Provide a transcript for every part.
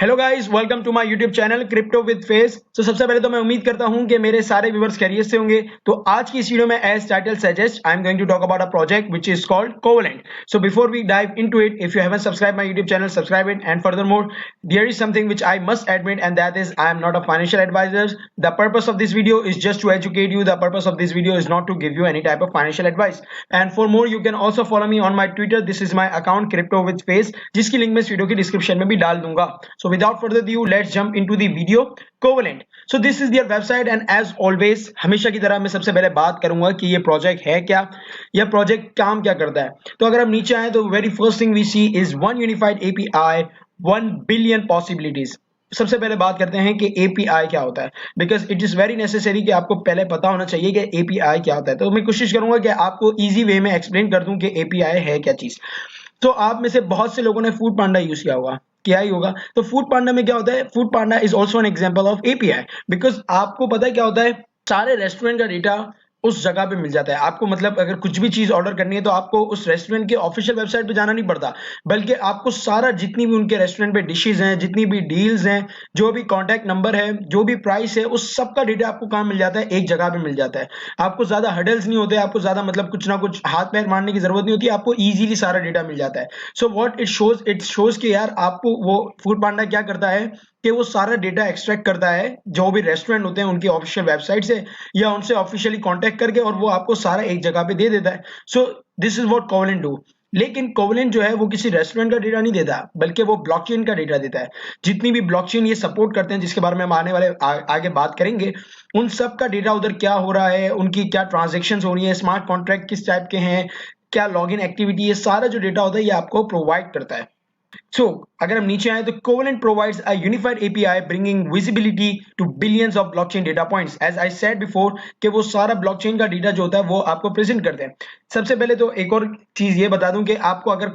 Hello guys, welcome to my YouTube channel crypto with face. तो सबसे पहले तो मैं उम्मीद करता हूं कि मेरे सारे व्यूअर्स खैरियत से होंगे। तो आज की इस वीडियो में as title suggest I am going to talk about a project which is called Covalent. So before we dive into it, if you haven't subscribe my YouTube channel, subscribe it. And furthermore, there is something which I must admit and that is I am not a financial advisor. The purpose of this video is just to educate you. The purpose of this video is not to give you any type of financial advice. And for more you can also follow me on my Twitter. This is my account crypto with face, जिसकी link मैं इस video की description में भी डाल दूंगा। So without further due, let's jump into the video Covalent. So this is their website and as always हमेशा की तरह मैं सबसे पहले बात करूंगा कि ये प्रोजेक्ट है क्या, यह प्रोजेक्ट काम क्या करता है। तो अगर हम नीचे आए तो very first thing we see is one unified API, 1 billion possibilities. सबसे पहले बात करते हैं कि एपीआई क्या होता है, because it is very necessary कि आपको पहले पता होना चाहिए कि एपीआई क्या होता है। तो मैं कोशिश करूंगा कि आपको इजी वे में एक्सप्लेन कर दूं कि एपीआई है क्या चीज। तो आप में से बहुत से लोगों ने फूड पांडा यूज किया होगा, क्या ही होगा। तो फूड पांडा में क्या होता है, food Panda is also an example of API. Because आपको पता है क्या होता है, सारे रेस्टोरेंट का डेटा उस जगह पे मिल जाता है। आपको मतलब अगर कुछ भी चीज ऑर्डर करनी है तो आपको उस रेस्टोरेंट के ऑफिशियल वेबसाइट पे जाना नहीं पड़ता, बल्कि आपको सारा जितनी भी उनके रेस्टोरेंट पे डिशेज हैं, जितनी भी डील्स हैं, जो भी कॉन्टैक्ट नंबर है, जो भी प्राइस है, उस सब का डेटा आपको कहाँ मिल जाता है, एक जगह पे मिल जाता है। आपको ज्यादा हडल्स नहीं होते, आपको ज्यादा मतलब कुछ ना कुछ हाथ पैर मारने की जरूरत नहीं होती, आपको इजीली सारा डेटा मिल जाता है। सो व्हाट इट शोज कि यार आपको वो फूड पांडा क्या करता है कि वो सारा डेटा एक्सट्रैक्ट करता है जो भी रेस्टोरेंट होते हैं उनकी ऑफिशियल वेबसाइट से या उनसे ऑफिशियली कांटेक्ट करके, और वो आपको सारा एक जगह पे दे देता है। So this is what covalent do. लेकिन कोवेलेंट जो है वो किसी रेस्टोरेंट का डेटा नहीं देता, बल्कि वो ब्लॉकचेन का डेटा देता है। जितनी भी ब्लॉकचेन ये सपोर्ट करते हैं, जिसके बारे में हम आने वाले आगे बात करेंगे, उन सब का डेटा उधर क्या हो रहा है, उनकी क्या ट्रांजेक्शन हो रही है, स्मार्ट कॉन्ट्रैक्ट किस टाइप के हैं, क्या लॉगिन एक्टिविटी, ये सारा जो डेटा होता है ये आपको प्रोवाइड करता है। So, अगर हम नीचे आए तो Covalent provides a unified API bringing visibility to billions of blockchain data points. As I said before कि वो सारा blockchain का डेटा जो होता है वो आपको प्रेजेंट करते हैं। सबसे पहले तो एक और चीज ये बता दूं कि आपको अगर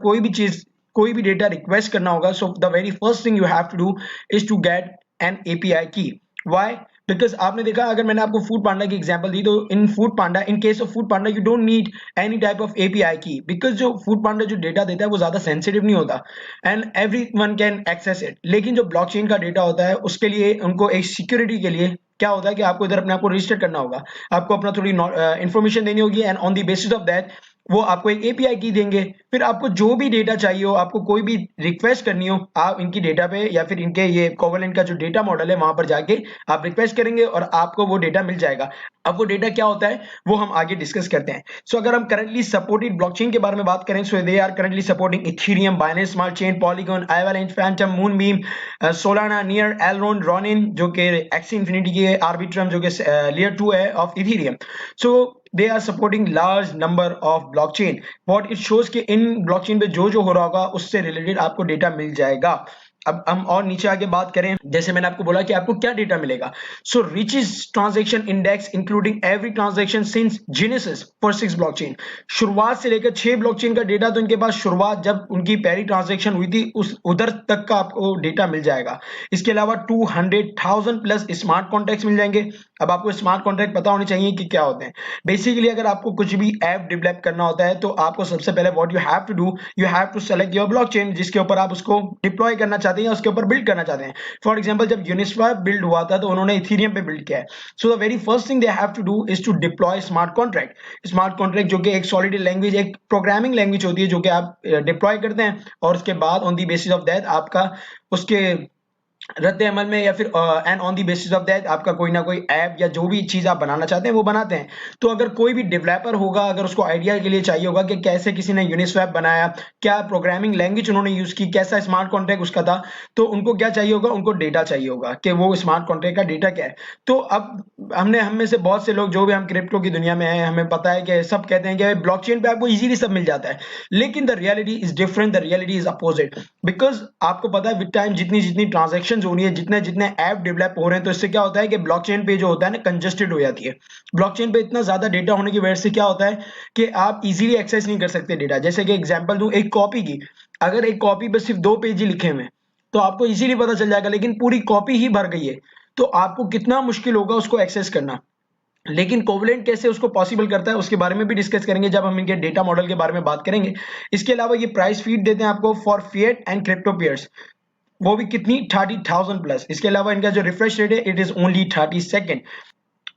कोई भी डेटा रिक्वेस्ट करना होगा, so the very first thing you have to do is to get an API key. Why? Because आपने देखा, अगर मैंने आपको फूड पांडा की एग्जांपल दी, तो in case of Foodpanda you don't need any type of API की, because जो फूड पांडा जो डेटा देता है वो ज्यादा सेंसिटिव नहीं होता and everyone can access it. लेकिन जो ब्लॉकचेन का डेटा होता है उसके लिए उनको एक सिक्योरिटी के लिए क्या होता है कि आपको इधर अपने आप को रजिस्टर करना होगा, आपको अपना थोड़ी इंफॉर्मेशन देनी होगी, and on the basis of that वो आपको एक एपीआई की देंगे। फिर आपको जो भी डेटा चाहिए हो, आपको कोई भी रिक्वेस्ट करनी हो, आप इनकी डेटा पे या फिर इनके ये कोवेलेंट का जो डेटा मॉडल है वहां पर जाके आप रिक्वेस्ट करेंगे और आपको वो डेटा मिल जाएगा। अब वो डेटा क्या होता है वो हम आगे डिस्कस करते हैं। सो अगर हम करंटली सपोर्टेड ब्लॉकचेन के बारे में बात करें, so they are currently supporting Ethereum, Binance smart chain, Polygon, Avalanche, Fantom, Moonbeam, Solana, Near, Elrond, Ronin जो कि एक्सी इन्फिनिटी के, आर्बिट्रम जो कि लेयर 2 है of Ethereum. So they are supporting large number of blockchain. What it shows कि इन blockchain पे जो हो रहा होगा उससे रिलेटेड आपको डेटा मिल जाएगा। अब हम और नीचे आगे बात करें, जैसे मैंने आपको बोला कि आपको क्या डेटा मिलेगा। So riches transaction index including every transaction since genesis for 6 blockchain. शुरुआत से लेकर 6 ब्लॉकचेन का डेटा, तो इनके पास शुरुआत जब उनकी पहली ट्रांजैक्शन हुई थी उस उधर तक का आपको डेटा मिल जाएगा। इसके अलावा 200,000 प्लस स्मार्ट कॉन्ट्रैक्ट्स मिल जाएंगे। अब आपको स्मार्ट कॉन्ट्रैक्ट पता होने चाहिए कि क्या होते हैं। बेसिकली अगर आपको कुछ भी ऐप डेवलप करना होता है तो आपको सबसे पहले what you have to do, you have to select your blockchain जिसके ऊपर आप उसको डिप्लॉय करना चाहते हैं, उसके ऊपर बिल्ड करना चाहते हैं। फॉर एग्जांपल जब यूनिस्वैप बिल्ड हुआ था तो उन्होंने इथेरियम पे बिल्ड किया है। So the very first thing they have to do is to deploy smart contract. Smart contract जो कि एक सॉलिड लैंग्वेज, एक प्रोग्रामिंग लैंग्वेज होती है जो कि आप डिप्लॉय करते हैं, और उसके बाद on the basis of that आपका उसके रद्द अमल में या फिर and on the basis of that आपका कोई ना कोई ऐप या जो भी चीज आप बनाना चाहते हैं वो बनाते हैं। तो अगर कोई भी डेवलपर होगा, अगर उसको आइडिया के लिए चाहिए होगा कि कैसे किसी ने यूनिस्वैप बनाया, क्या प्रोग्रामिंग लैंग्वेज उन्होंने यूज की, कैसा स्मार्ट कॉन्ट्रैक्ट उसका था, तो उनको क्या चाहिए होगा, उनको डेटा चाहिए होगा कि वो स्मार्ट कॉन्ट्रैक्ट का डेटा क्या है। तो अब हम में से बहुत से लोग जो भी हम क्रिप्टो की दुनिया में हैं, हमें पता है कि सब कहते हैं कि ब्लॉकचेन पे आपको इजीली सब मिल जाता है, लेकिन the reality is different, the reality is opposite. Because आपको पता है विद टाइम जितनी जितनी ट्रांजेक्शन हो रही है, जितने जितने ऐप डेवलप हो रहे हैं, तो इससे क्या होता है कि ब्लॉकचेन पे जो होता है ना कंजेस्टेड हो जाती है। ब्लॉकचेन पे इतना ज्यादा डेटा होने की वजह से क्या होता है कि आप इजीली एक्सेस नहीं कर सकते डेटा। जैसे कि एग्जांपल दूं एक कॉपी की, अगर एक कॉपी पे सिर्फ 2 पेज ही लिखे हुए हैं तो आपको इजीली पता चल जाएगा, लेकिन पूरी कॉपी ही भर गई है तो आपको कितना मुश्किल होगा उसको एक्सेस करना। लेकिन कोवेलेंट कैसे उसको पॉसिबल करता है उसके बारे में भी डिस्कस करेंगे जब हम इनके डेटा मॉडल के बारे में बात करेंगे। इसके अलावा ये प्राइस फीड देते हैं आपको for fiat and crypto pairs. वो भी कितनी 30,000 प्लस। इसके अलावा इनका जो रिफ्रेश रेट है इट इज ओनली 30 सेकेंड।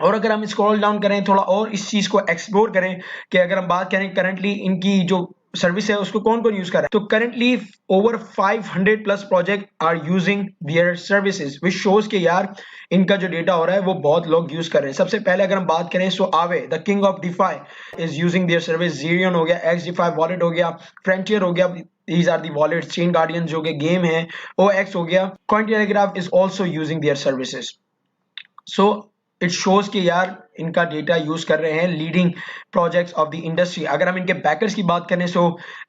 और अगर हम स्क्रॉल डाउन करें थोड़ा और इस चीज को एक्सप्लोर करें कि अगर हम बात करें करंटली इनकी जो सर्विस है उसको कौन कौन यूज कर रहा है, तो currently over 500 plus project are using their services, which shows के यार इनका जो डेटा हो रहा है वो बहुत लोग यूज कर रहे हैं। सबसे पहले अगर हम बात करें so Aave the king of DeFi is using their service, जीरियन हो गया, एक्स डिफाई वॉलेट हो गया, फ्रंटियर हो गया, these are the wallets, chain guardian जो कि गेम है, OX हो गया, Cointelegraph is also using their services। So it shows कि यार इनका डेटा यूज कर रहे हैं leading projects of the industry. अगर हम इनके बैकर्स की बात करें सो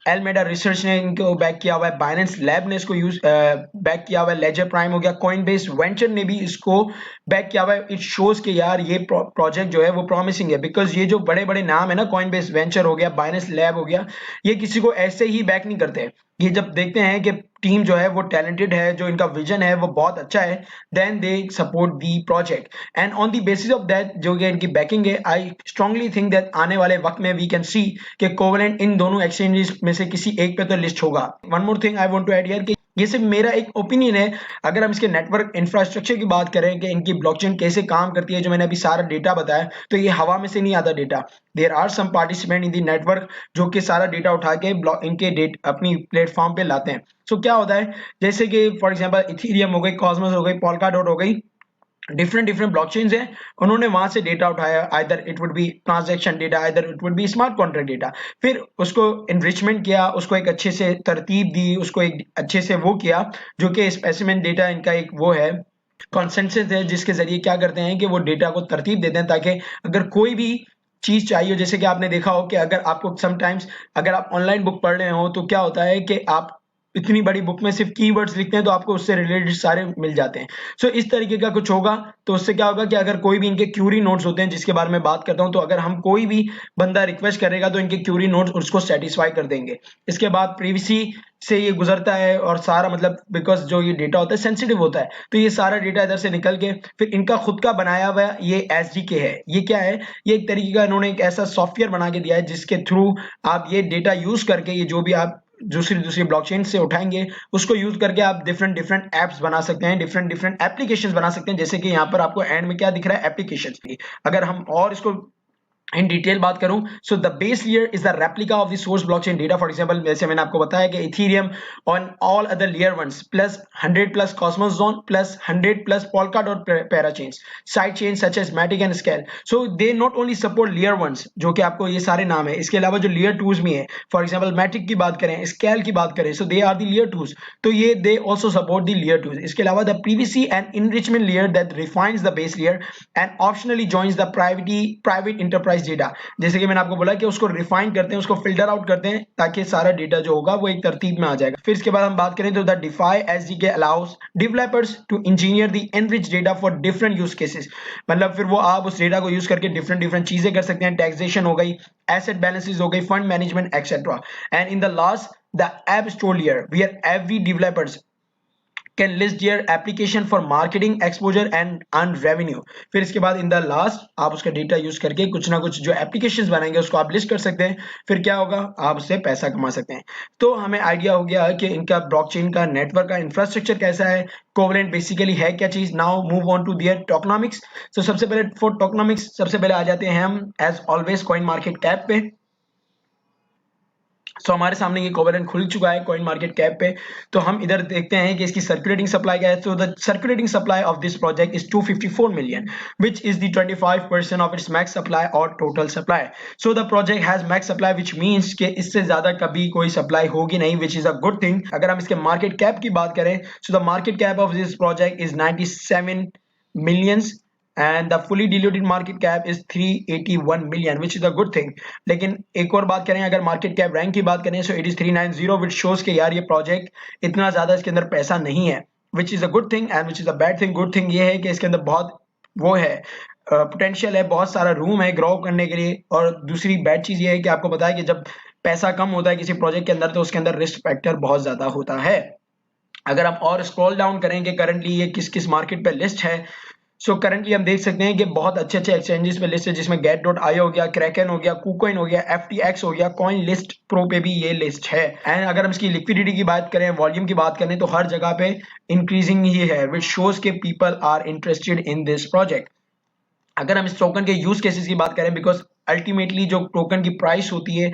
एलमेडा रिसर्च ने इनको बैक किया हुआ है, बाइनेंस लैब ने इसको यूज बैक किया हुआ है, लेजर प्राइम हो गया, कॉइनबेस वेंचर ने भी इसको बैक किया हुआ है। इट शोज कि यार ये प्रोजेक्ट जो है वो प्रॉमिसिंग है, बिकॉज ये जो बड़े बड़े नाम है ना, कॉइनबेस वेंचर हो गया, बाइनेंस लैब हो गया, ये किसी को ऐसे ही बैक नहीं करते। ये जब देखते हैं कि टीम जो है वो टैलेंटेड है, जो इनका विजन है वो बहुत अच्छा है, then they support the project and on the basis of that जो कि इनकी बैकिंग है, आई स्ट्रांगली थिंक दैट आने वाले वक्त में वी कैन सी कि कोवेलेंट इन दोनों एक्सचेंजेस में से किसी एक पे तो लिस्ट होगा। One more thing I want to add here कि ये सिर्फ मेरा एक ओपिनियन है। अगर हम इसके नेटवर्क इंफ्रास्ट्रक्चर की बात करें कि इनकी ब्लॉकचेन कैसे काम करती है, जो मैंने अभी सारा डेटा बताया, तो ये हवा में से नहीं आता data. There are some participant in the network जो कि सारा डेटा उठा के इनके अपनी प्लेटफॉर्म पे लाते हैं। सो क्या होता है, जैसे कि फॉर एग्जांपल इथेरियम हो गई, कॉस्मोस हो गई, पोल्काडॉट हो गई, डिफरेंट डिफरेंट ब्लॉकचेन्स हैं, उन्होंने वहां से डेटा उठाया, either it would be transaction data, either it would be smart contract data, फिर उसको एनरिचमेंट किया, उसको एक अच्छे से तरतीब दी, उसको एक अच्छे से वो किया, जो कि स्पेसिमेन डेटा इनका एक वो है, कॉन्सेंसस है, जिसके जरिए क्या करते हैं कि वो डेटा को तरतीब देते हैं, ताकि अगर कोई भी चीज चाहिए, जैसे कि आपने देखा हो कि अगर आपको समटाइम्स अगर आप ऑनलाइन बुक पढ़ रहे हो तो क्या होता है कि आप इतनी बड़ी बुक में सिर्फ कीवर्ड्स लिखते हैं तो आपको उससे रिलेटेड सारे मिल जाते हैं। सो इस तरीके का कुछ होगा, तो उससे क्या होगा कि अगर कोई भी इनके क्यूरी नोट्स होते हैं जिसके बारे में बात करता हूं, तो अगर हम कोई भी बंदा रिक्वेस्ट करेगा तो इनके क्यूरी नोट्स उसको सेटिस्फाई कर देंगे। इसके बाद प्रिवेसी से ये गुजरता है और सारा मतलब बिकॉज जो ये डेटा होता है सेंसिटिव होता है, तो ये सारा डेटा इधर से निकल के फिर इनका खुद का बनाया हुआ ये एसडीके है। ये क्या है, ये एक तरीके का इन्होंने एक ऐसा सॉफ्टवेयर बना के दिया है जिसके थ्रू आप ये डेटा यूज करके, ये जो भी आप दूसरी दूसरी ब्लॉकचेन से उठाएंगे उसको यूज करके आप डिफरेंट डिफरेंट एप्स बना सकते हैं, डिफरेंट डिफरेंट एप्लीकेशंस बना सकते हैं। जैसे कि यहाँ पर आपको एंड में क्या दिख रहा है, एप्लीकेशंस की। अगर हम और इसको इन डिटेल बात करूं, so the base layer is the replica of the source blockchain data. For example जैसे मैंने आपको बताया कि Ethereum on all other layer ones plus 100 plus Cosmos zone plus 100 plus Polkadot parachains side chain such as Matic and Skale. So they not only support layer ones जो कि आपको ये सारे नाम है, इसके अलावा जो लेयर टूज भी है, फॉर एग्जांपल मैटिक की बात करें, स्केल की बात करें, so they are the layer twos, तो ये they also support the layer twos. इसके अलावा the PVC and enrichment layer that refines the base layer and optionally joins the private enterprise data. जैसे कि मैंने आपको बोला कि उसको रिफाइन करते हैं, उसको फिल्टर आउट करते हैं ताकि सारा डेटा जो होगा वो एक तरतीब में आ जाएगा। फिर इसके बाद हम बात करें तो the DeFi SDK allows developers to engineer the enrich data for different use cases. मतलब फिर वो आप उस डेटा को यूज करके डिफरेंट डिफरेंट चीजें कर सकते हैं, टैक्सेशन हो गई, एसेट बैलेंसेस हो गई, fund management etcetera. And in the last the app store layer where every developers can list their application for marketing exposure and earn revenue। फिर इसके बाद इन द लास्ट आप उसका डेटा यूज करके कुछ ना कुछ जो एप्लीकेशंस बनाएंगे उसको आप लिस्ट कर सकते हैं, फिर क्या होगा, आप उससे पैसा कमा सकते हैं। तो हमें आइडिया हो गया कि इनका ब्लॉकचेन का नेटवर्क का इंफ्रास्ट्रक्चर कैसा है, कोवेलेंट बेसिकली है क्या चीज। Now move on to their tokenomics. तो सबसे पहले फॉर टोकनॉमिक्स सबसे पहले आ जाते हैं हम as always CoinMarketCap पे। सो हमारे सामने ये कोवेलेंट खुल चुका है कॉइन मार्केट कैप पे। तो हम इधर देखते हैं कि इसकी सर्कुलेटिंग सप्लाई क्या है। So the circulating supply of this project is 254 million which is the 25% of its max supply और total supply। so the project has max supply which means कि इससे ज्यादा कभी कोई सप्लाई होगी नहीं, which is a good thing। अगर हम इसके मार्केट कैप की बात करें, so the market cap of this project is 97 millions and the fully diluted market cap is 381 million which is a good thing। लेकिन एक और बात करें, अगर मार्केट कैप रैंक की बात करें, so it is 390 which shows कि यार ये प्रोजेक्ट इतना ज्यादा इसके अंदर पैसा नहीं है, which is a good thing and which is a bad thing। good thing ये है कि इसके अंदर बहुत वो है, पोटेंशियल है, बहुत सारा रूम है ग्रो करने के लिए। और दूसरी बैड चीज ये है कि आपको पता है कि जब पैसा कम होता है किसी प्रोजेक्ट के अंदर तो उसके अंदर रिस्क फैक्टर बहुत ज्यादा होता है। अगर आप और स्क्रॉल डाउन करें कि करंटली ये किस किस मार्केट पे लिस्ट है, सो करंटली हम देख सकते हैं कि बहुत अच्छे अच्छे एक्सचेंजेस पे लिस्ट है, जिसमें get.io हो गया, Kraken हो गया, KuCoin हो गया, FTX हो गया, कॉइन लिस्ट प्रो पे भी ये लिस्ट है। एंड अगर हम इसकी लिक्विडिटी की बात करें, वॉल्यूम की बात करें, तो हर जगह पे इंक्रीजिंग ही है, विच शोज के people are interested in this project. अगर हम इस टोकन के यूज केसेस की बात करें, बिकॉज अल्टीमेटली जो टोकन की प्राइस होती है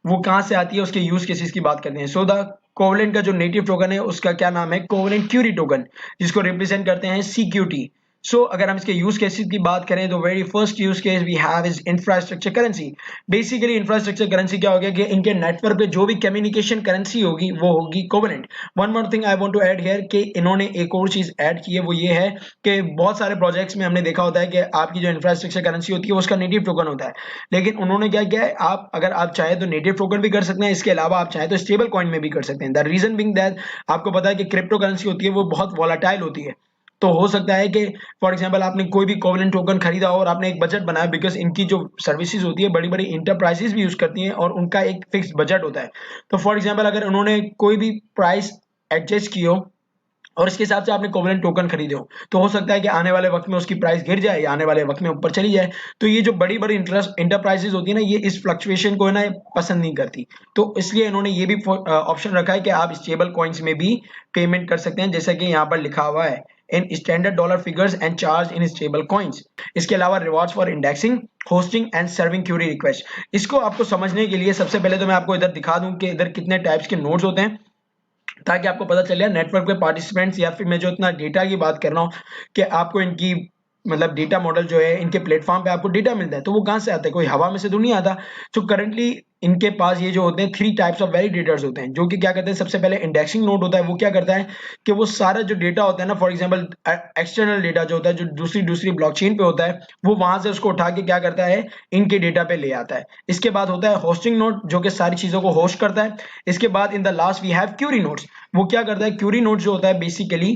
वो कहाँ से आती है, उसके यूज केसेस की बात करते हैं। सो द कोवलेंट का जो नेटिव टोकन है उसका क्या नाम है, कोवलेंट क्यूरी टोकन, जिसको रिप्रेजेंट करते हैं CQT। सो अगर हम इसके यूज केसेस की बात करें तो very first use case we have is infrastructure currency. Basically infrastructure currency क्या हो गया कि इनके नेटवर्क पे जो भी कम्युनिकेशन करेंसी होगी वो होगी Covalent. One more thing I want to add here कि इन्होंने एक और चीज ऐड की है, वो ये है कि बहुत सारे प्रोजेक्ट्स में हमने देखा होता है कि आपकी जो इंफ्रास्ट्रक्चर करेंसी होती है उसका नेटिव टोकन होता है, लेकिन उन्होंने क्या किया है, आप अगर आप चाहे तो नेटिव टोकन भी कर सकते हैं, इसके अलावा आप चाहे तो स्टेबल कॉइन में भी कर सकते हैं। द रीजन बिंग दैट आपको पता है कि क्रिप्टो करेंसी होती है वो बहुत वॉलाटाइल होती है। तो हो सकता है कि फॉर एग्जांपल आपने कोई भी कोवेलेंट टोकन खरीदा हो और आपने एक बजट बनाया, बिकॉज इनकी जो सर्विसेज होती है बड़ी बड़ी इंटरप्राइजेस भी यूज करती हैं और उनका एक फिक्स बजट होता है। तो फॉर एग्जांपल अगर उन्होंने कोई भी प्राइस एडजस्ट की हो और इसके हिसाब से आपने कोवेलेंट टोकन खरीदे हो, तो हो सकता है कि आने वाले वक्त में उसकी प्राइस गिर जाए या आने वाले वक्त में ऊपर चली जाए। तो ये जो बड़ी बड़ी इंटरेस्ट इंटरप्राइजेस होती है ना, ये इस फ्लक्चुएशन को है ना पसंद नहीं करती। तो इसलिए इन्होंने ये भी ऑप्शन रखा है कि आप स्टेबल कॉइन्स में भी पेमेंट कर सकते हैं, जैसा कि यहाँ पर लिखा हुआ है, in standard dollar figures and charge in stable coins. इसके अलावा rewards for indexing, hosting and serving query request. इसको आपको समझने के लिए सबसे पहले तो मैं आपको इधर दिखा दूं कि इधर कितने टाइप्स के नोड्स होते हैं, ताकि आपको पता चले नेटवर्क पे पार्टिसिपेंट्स, या फिर मैं जो इतना डेटा की बात कर रहा हूँ कि आपको इनकी मतलब डेटा मॉडल जो है इनके प्लेटफॉर्म पे आपको डेटा मिलता है, तो वो कहाँ से आता है, कोई हवा में से तो नहीं आता। तो करंटली इनके पास ये जो होते हैं 3 टाइप्स ऑफ वैलिडेटर्स होते हैं, जो कि क्या करते हैं, सबसे पहले इंडेक्सिंग नोड होता है। वो क्या करता है कि वो सारा जो डेटा होता है ना, फॉर एग्जांपल एक्सटर्नल डेटा जो होता है, जो दूसरी दूसरी ब्लॉकचेन पे होता है, वो वहां से उसको उठा के क्या करता है, इनके डेटा पे ले आता है। इसके बाद होता है होस्टिंग नोड, जो कि सारी चीजों को होस्ट करता है। इसके बाद in the last we have query nodes. वो क्या करता है, क्यूरी नोड जो होता है बेसिकली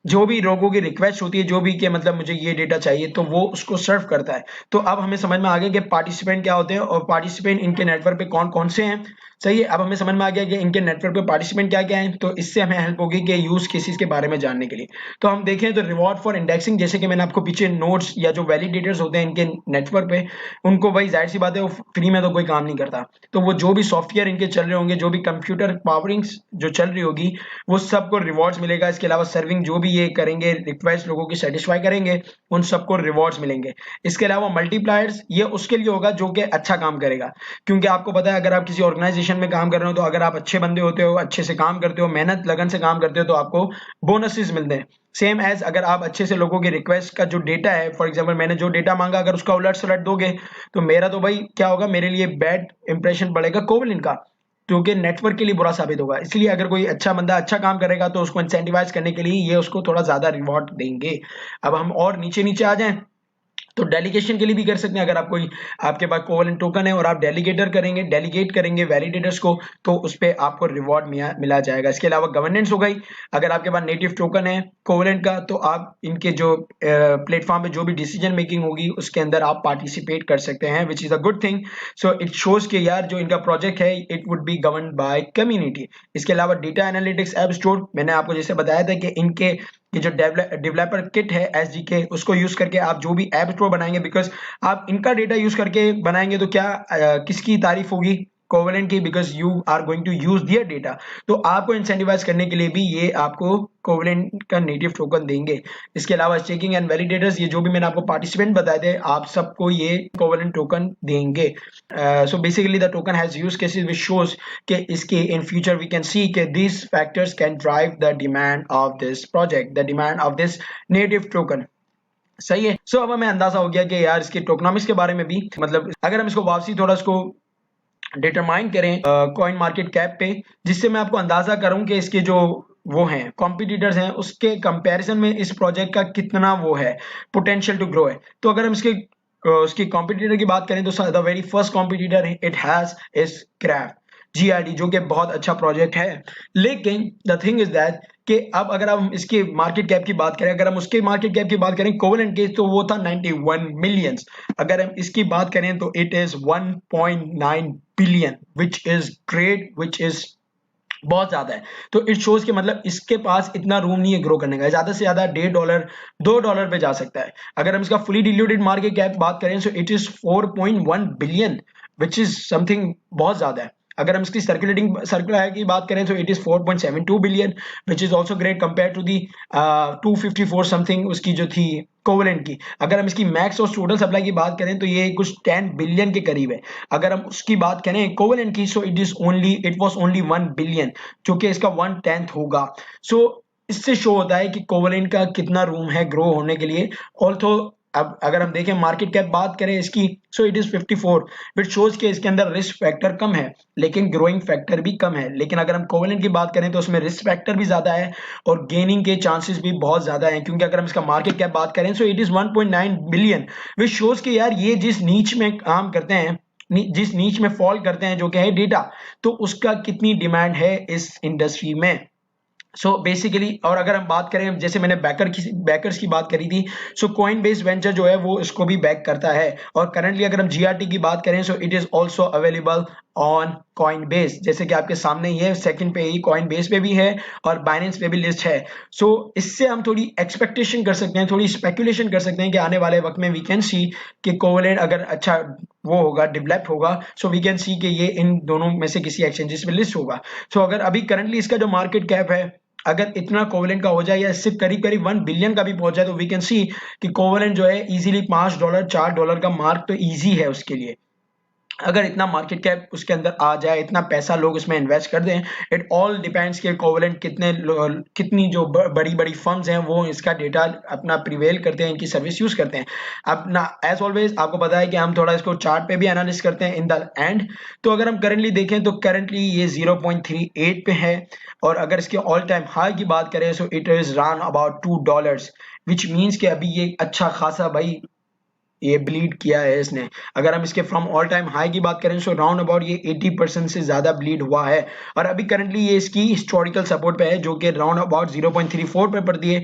जो भी लोगों की रिक्वेस्ट होती है, जो भी कि मतलब मुझे ये डेटा चाहिए, तो वो उसको सर्व करता है। तो अब हमें समझ में आ गया कि पार्टिसिपेंट क्या होते हैं और पार्टिसिपेंट इनके नेटवर्क पे कौन कौन से हैं। सही है, अब हमें समझ में आ गया कि इनके नेटवर्क पे पार्टिसिपेंट क्या क्या हैं। तो इससे हमें हेल्प होगी कि यूज केसेस के बारे में जानने के लिए। तो हम देखें तो रिवॉर्ड फॉर इंडेक्सिंग, जैसे कि मैंने आपको पीछे नोड्स या जो वैलिडेटर्स होते हैं इनके नेटवर्क पे, उनको भाई जाहिर सी बात है वो फ्री में तो कोई काम नहीं करता। तो वो जो भी सॉफ्टवेयर इनके चल रहे होंगे, जो भी कंप्यूटर पावरिंग्स जो चल रही होगी, वो सबको रिवॉर्ड्स मिलेगा। इसके अलावा सर्विंग जो भी ये करेंगे, रिक्वेस्ट लोगों की सेटिस्फाई करेंगे, उन सबको रिवॉर्ड्स मिलेंगे। इसके अलावा मल्टीप्लायर्स, ये उसके लिए होगा जो कि अच्छा काम करेगा, क्योंकि आपको पता है अगर आप किसी ऑर्गेनाइजेशन में काम कर रहे हो, तो अगर आप अच्छे बंदे होते हो, अच्छे से काम करते हो, मेहनत लगन से काम करते हो, तो आपको बोनसेस मिलते हैं। सेम एज अगर आप अच्छे से लोगों की रिक्वेस्ट का जो डेटा है, फॉर एग्जांपल मैंने जो डेटा मांगा, अगर उसका उलट सुलट दोगे, तो मेरा तो भाई क्या होगा, मेरे लिए बैड इंप्रेशन पड़ेगा कोविलिन का, क्योंकि नेटवर्क के लिए बुरा साबित होगा। इसलिए अगर कोई अच्छा बंदा अच्छा काम करेगा तो उसको इंसेंटिवाइज करने के लिए ये उसको थोड़ा ज्यादा रिवॉर्ड देंगे। अब हम और नीचे नीचे आ जाएं तो डेलीगेशन के लिए भी कर सकते हैं। अगर आप कोई आपके पास कोवेलेंट टोकन है और आप डेलीगेट करेंगे वैलिडेटर्स को, तो उस पे आपको रिवॉर्ड मिला जाएगा। इसके अलावा गवर्नेंस हो गई, अगर आपके पास नेटिव टोकन है कोवेलेंट का, तो आप इनके जो प्लेटफॉर्म पे जो भी डिसीजन मेकिंग होगी उसके अंदर आप पार्टिसिपेट कर सकते हैं, which is a good thing. So it shows के यार जो इनका प्रोजेक्ट है it would be govern by community. इसके अलावा डेटा एनालिटिक्स ऐप स्टोर, मैंने आपको जैसे बताया था कि इनके ये जो डेवलपर किट है SDK, उसको यूज करके आप जो भी ऐप स्टोर बनाएंगे, बिकॉज आप इनका डेटा यूज करके बनाएंगे तो क्या किसकी तारीफ होगी, कोवेलेंट की, because you are going to use their data. तो आपको इंसेंटिवाइज करने के लिए भी ये आपको कोवेलेंट का नेटिव टोकन देंगे। इसके अलावा स्टेकिंग एंड वैलिडेटर्स, ये जो भी मैंने आपको पार्टिसिपेंट बताए थे, आप सबको ये कोवेलेंट टोकन देंगे। So basically the token has use cases which shows कि इसके in future we can see कि these factors can drive the demand of this project, the demand of this native token। सही है। सो अब हमें अंदाजा हो गया कि यार इसके टोकनॉमिक्स के बारे में भी, मतलब अगर हम इसको वापसी थोड़ा इसको डिटरमाइन करें कॉइन मार्केट कैप पे, जिससे मैं आपको अंदाजा करूं कि इसके जो वो हैं कॉम्पिटिटर्स हैं उसके कंपैरिजन में इस प्रोजेक्ट का कितना वो है पोटेंशियल टू ग्रो है। तो अगर हम इसके उसकी कॉम्पिटिटर की बात करें तो the very first competitor it has is craft GRD, जो कि बहुत अच्छा प्रोजेक्ट है। लेकिन द थिंग इज दैट कि अब अगर हम इसके मार्केट कैप की बात करें, अगर हम उसके मार्केट कैप की बात करें कोवेलेंट के, तो वो था 91 मिलियंस। अगर हम इसकी बात करें तो it is 1.9 billion, which is great, which is बहुत ज्यादा है। तो इट शोज कि मतलब इसके पास इतना रूम नहीं है ग्रो करने का, ज्यादा से ज्यादा $1.5 $2 पे जा सकता है। अगर हम इसका फुली डिल्यूटेड मार्केट कैप बात करें so it is 4.1 billion, which is something बहुत ज्यादा है। अगर हम इसकी सर्कुलर की बात करें तो it is 4.72 billion, which is also great compare to the 254 something उसकी जो थी कोवलेंट की। अगर हम इसकी मैक्स और टोटल सप्लाई की बात करें तो ये कुछ 10 बिलियन के करीब है। अगर हम उसकी बात करें कोवलेंट की so it was only 1 billion, जो कि इसका 1/10 होगा। सो इससे शो होता है कि कोवलेंट का कितना रूम है ग्रो होने के लिए। ऑल्सो अब अगर हम देखें मार्केट कैप बात करें इसकी so it is 54, which shows के इसके अंदर रिस्क फैक्टर कम है लेकिन ग्रोइंग फैक्टर भी कम है। लेकिन अगर हम कोवलेंट की बात करें तो उसमें रिस्क फैक्टर भी ज्यादा है और गेनिंग के चांसेस भी बहुत ज्यादा हैं, क्योंकि अगर हम इसका मार्केट कैप बात करें so it is 1.9 billion, which shows के यार ये जिस नीच में काम करते हैं, जिस नीच में फॉल करते हैं जो कि है डेटा, तो उसका कितनी डिमांड है इस इंडस्ट्री में। सो बेसिकली और अगर हम बात करें जैसे मैंने बैकर्स की बात करी थी, सो कॉइन बेस वेंचर जो है वो इसको भी बैक करता है। और करंटली अगर हम जीआरटी की बात करें so it is also available on coin base, जैसे कि आपके सामने ही है, सेकंड पे ही कॉइन बेस पे भी है और बाइनेंस पे भी लिस्ट है। सो इससे हम थोड़ी एक्सपेक्टेशन कर सकते हैं, थोड़ी स्पेकुलेशन कर सकते हैं कि आने वाले वक्त में वी कैन सी कि कोवलेंट अगर अच्छा वो होगा, डेवलप होगा, सो वी कैन सी कि ये इन दोनों में से किसी एक्सचेंजेस पे लिस्ट होगा। सो अगर अभी करंटली इसका जो मार्केट कैप है अगर इतना कोवलेंट का हो जाए या इससे करीब करीब 1 बिलियन का भी पहुंच जाए तो वी कैन सी कि कोवलेंट जो है इजीली $5 $4 का मार्क तो इजी है उसके लिए। अगर इतना मार्केट कैप उसके अंदर आ जाए, इतना पैसा लोग इसमें इन्वेस्ट कर दें, इट ऑल डिपेंड्स कि कोवलेंट कितनी जो बड़ी बड़ी फर्म्स हैं वो इसका डेटा अपना प्रिवेल करते हैं, इनकी सर्विस यूज करते हैं। अपना एज ऑलवेज आपको पता है कि हम थोड़ा इसको चार्ट पे भी एनालिसिस करते हैं इन द एंड। तो अगर हम करंटली देखें तो करंटली ये 0.38 पे है और अगर इसके ऑल टाइम हाई की बात करें so it is run about $2, which means कि अभी ये अच्छा खासा भाई ये ब्लीड किया है इसने। अगर हम इसके फ्रॉम ऑल टाइम हाई की बात करें सो राउंड अबाउट ये 80% से ज्यादा ब्लीड हुआ है और अभी करंटली ये इसकी हिस्टोरिकल सपोर्ट पे है जो कि राउंड अबाउट 0.34 पे पड़ती है।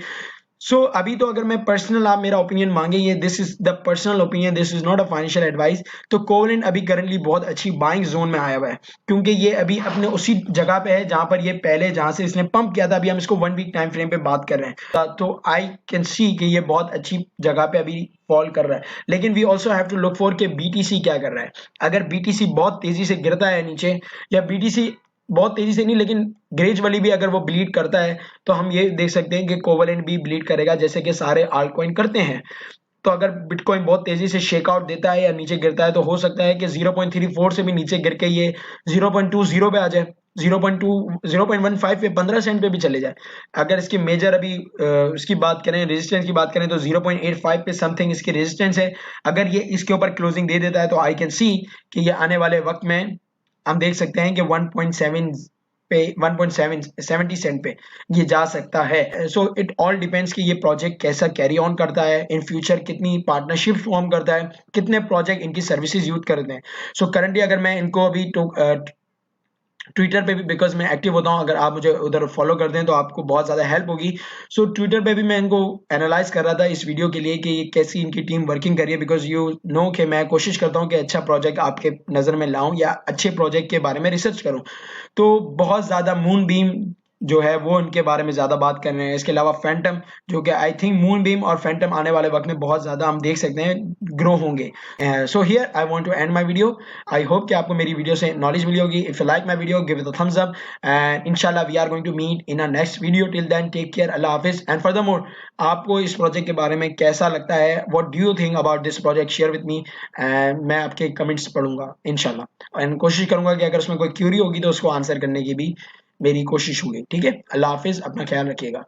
सो अभी तो अगर मैं पर्सनल आप मेरा ओपिनियन मांगे, ये this is the personal opinion, this is not a financial advice, तो कोवलेंट अभी करंटली बहुत अच्छी बाइंग जोन में आया हुआ है क्योंकि ये अभी अपने उसी जगह पे है जहां पर ये पहले जहां से इसने पंप किया था। अभी हम इसको 1 वीक टाइम फ्रेम पे बात कर रहे हैं तो आई कैन सी कि ये बहुत अच्छी जगह पे अभी फॉल कर रहा है। लेकिन we also have to look for के बीटीसी क्या कर रहा है। अगर बीटीसी बहुत तेजी से गिरता है नीचे या बीटीसी बहुत तेजी से नहीं लेकिन ग्रेजुअली भी अगर वो ब्लीड करता है तो हम ये देख सकते हैं कि कोवलेंट भी ब्लीड करेगा जैसे कि सारे आल्टकॉइन करते हैं। तो अगर बिटकॉइन बहुत तेजी से शेकआउट देता है या नीचे गिरता है तो हो सकता है कि 0.34 से भी नीचे गिर के ये 0.20 पे आ जाए, 0.15 पे 15 सेंट पे भी चले जाए। अगर इसकी मेजर अभी इसकी बात करें, रेजिस्टेंस की बात करें तो 0.85 पे समथिंग इसकी रेजिस्टेंस है। अगर ये इसके ऊपर क्लोजिंग दे देता है तो आई कैन सी कि ये आने वाले वक्त में हम देख सकते हैं कि 1.7 पे 1.70 सेंट पे ये जा सकता है। सो इट ऑल डिपेंड्स कि ये प्रोजेक्ट कैसा कैरी ऑन करता है, इन फ्यूचर कितनी पार्टनरशिप फॉर्म करता है, कितने प्रोजेक्ट इनकी सर्विसेज यूज करते हैं। सो करंटली अगर मैं इनको अभी ट्विटर पे भी बिकॉज मैं एक्टिव होता हूँ, अगर आप मुझे उधर फॉलो कर दें तो आपको बहुत ज़्यादा हेल्प होगी। सो ट्विटर पे भी मैं इनको एनालाइज कर रहा था इस वीडियो के लिए कि ये कैसी इनकी टीम वर्किंग कर रही है, बिकॉज यू नो कि मैं कोशिश करता हूँ कि अच्छा प्रोजेक्ट आपके नज़र में लाऊं या अच्छे प्रोजेक्ट के बारे में रिसर्च करूँ। तो बहुत ज़्यादा मून बीम जो है वो इनके बारे में ज़्यादा बात कर रहे हैं। इसके अलावा फैंटम जो कि आई थिंक मून बीम और फैंटम आने वाले वक्त में बहुत ज़्यादा हम देख सकते हैं ग्रो होंगे। So here I want to end my video. I hope कि आपको मेरी वीडियो से नॉलेज मिली होगी। If you like my video give it a thumbs up and इंशाल्लाह we are going to meet in a next video. Till then take care, अल्लाह हाफिज। And furthermore आपको इस प्रोजेक्ट के बारे में कैसा लगता है, what do you think about this project, share with me and मैं आपके कमेंट्स पढ़ूंगा इंशाल्लाह एंड कोशिश करूंगा कि अगर उसमें कोई क्यूरी होगी तो उसको आंसर करने की भी मेरी कोशिश होगी। ठीक है, अल्लाह हाफिज, अपना ख्याल रखिएगा।